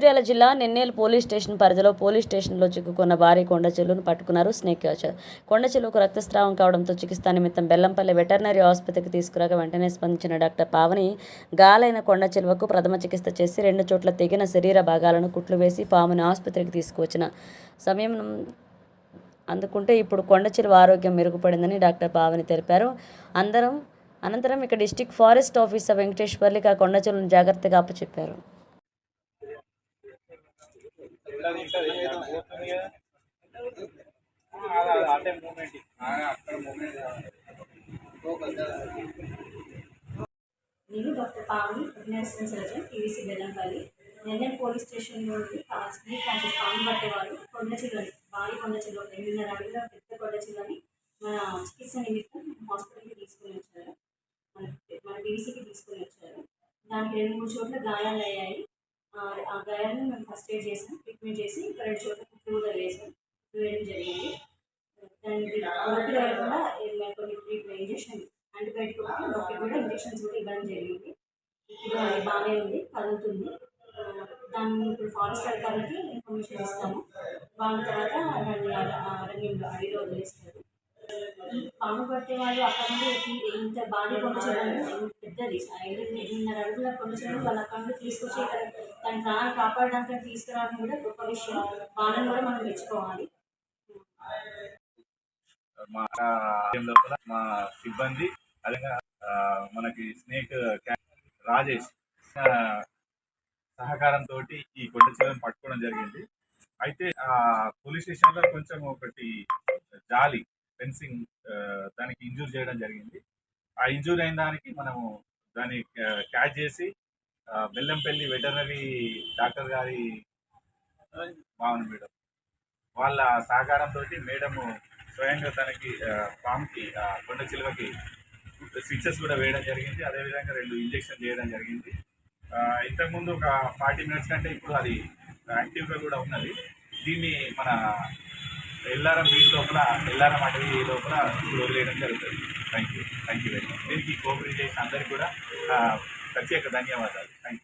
మంచిర్యాల జిల్లా నెన్నేలు police station పరిధిలో police స్టేషన్లో చిక్కుకున్న భారీ కొండ చెలువను పట్టుకున్నారు స్నేక్ క్యాచర్. కొండ చెలువకు రక్తస్రావం కావడంతో చికిత్స నిమిత్తం బెల్లంపల్లి వెటర్నరీ ఆసుపత్రికి తీసుకురాగా వెంటనే స్పందించిన డాక్టర్ పావని గాలైన కొండ చెలువకు ప్రథమ చికిత్స చేసి 2 చోట్ల తెగిన శరీర భాగాలను కుట్లు వేసి పాముని ఆసుపత్రికి తీసుకువచ్చిన సమయం అందుకుంటే ఇప్పుడు కొండ చెలువ ఆరోగ్యం మెరుగుపడిందని డాక్టర్ పావని తెలిపారు. అనంతరం ఇక్కడ డిస్టిక్ ఫారెస్ట్ ఆఫీసర్ వెంకటేశ్వర్లికి ఆ కొండ చెలువను జాగ్రత్తగా అప్పచెప్పారు. నేను doctor Pavani administration surgeon TVC Bellampalli. Nellore police station నుండి స్నేక్ క్యాచర్స్ పాము పట్టేవాళ్ళు కొండ చిల్లని భారీ కొండ చిల్లు 2.5 అడుగుల పెద్ద కొండ చిల్లని మన చికిత్స నిమిత్తం హాస్పిటల్కి తీసుకుని వచ్చారు. మన టీవీసీకి తీసుకుని వచ్చారు. దానికి 2-3 చోట్ల గాయాలు అయ్యాయి. ఆ గాయాలను మేము ఫస్ట్ ఎయిడ్ చేసాం, ట్రీట్మెంట్ చేసి ఇక్కడ 2 చోట్ల కుట్లు కూడా వేయడం జరిగింది. దానికి నొప్పి రాకుండా కొన్ని ఇంజక్షన్ యాంటీబయాటిక్ నొప్పి కూడా ఇంజక్షన్స్ కూడా ఇవ్వడం జరిగింది. ఇప్పుడు అది బాగానే ఉంది, కదులుతుంది. దాన్ని ఇప్పుడు ఫారెస్ట్ అధికారులకి ఇన్ఫర్మేషన్ ఇస్తాము. వాళ్ళ తర్వాత రన్నింగ్ అడిలో వదిలేస్తారు. ఈ పాము పట్టే వాళ్ళు అక్కడ నుండి ఇంత భారీ కొండ చెరువు పెద్దది 5.5 అడుగుల కొండ చెరువు వాళ్ళు అక్కడ నుండి తీసుకొచ్చి ఇక్కడ దాని ప్రాణాలు కాపాడడానికి తీసుకురావడం కూడా గొప్ప విషయం. వాళ్ళని కూడా మనం మెచ్చుకోవాలి. మా సిబ్బంది అలాగే మనకి స్నేక్ రాజేష్ సహకారంతో ఈ కొండ చెరువును పట్టుకోవడం జరిగింది. అయితే పోలీస్ స్టేషన్లో కొంచెం ఒకటి జాలి ఫెన్సింగ్ దానికి ఇంజూర్ చేయడం జరిగింది. ఆ ఇంజూర్ అయిన దానికి మనము దాన్ని క్యాచ్ చేసి బెల్లంపల్లి వెటర్నరీ డాక్టర్ గారి భావన మేడం వాళ్ళ సహకారంతో మేడము స్వయంగా తనకి పాముకి కొండ చిలువకి స్విచెస్ కూడా వేయడం జరిగింది. అదేవిధంగా 2 ఇంజక్షన్ చేయడం జరిగింది. ఇంతకుముందు ఒక 40 మినిట్స్ కంటే ఇప్పుడు అది యాక్టివ్గా కూడా ఉన్నది. దీన్ని మన ఎల్లారం బీచ్ లోపల ఎల్లారం అటవీ లోపల ఇప్పుడు వదిలేయడం జరుగుతుంది. Thank you very much. దీనికి కోఆపరేట్ చేసిన అందరికీ కూడా ప్రత్యేక ధన్యవాదాలు. Thank you.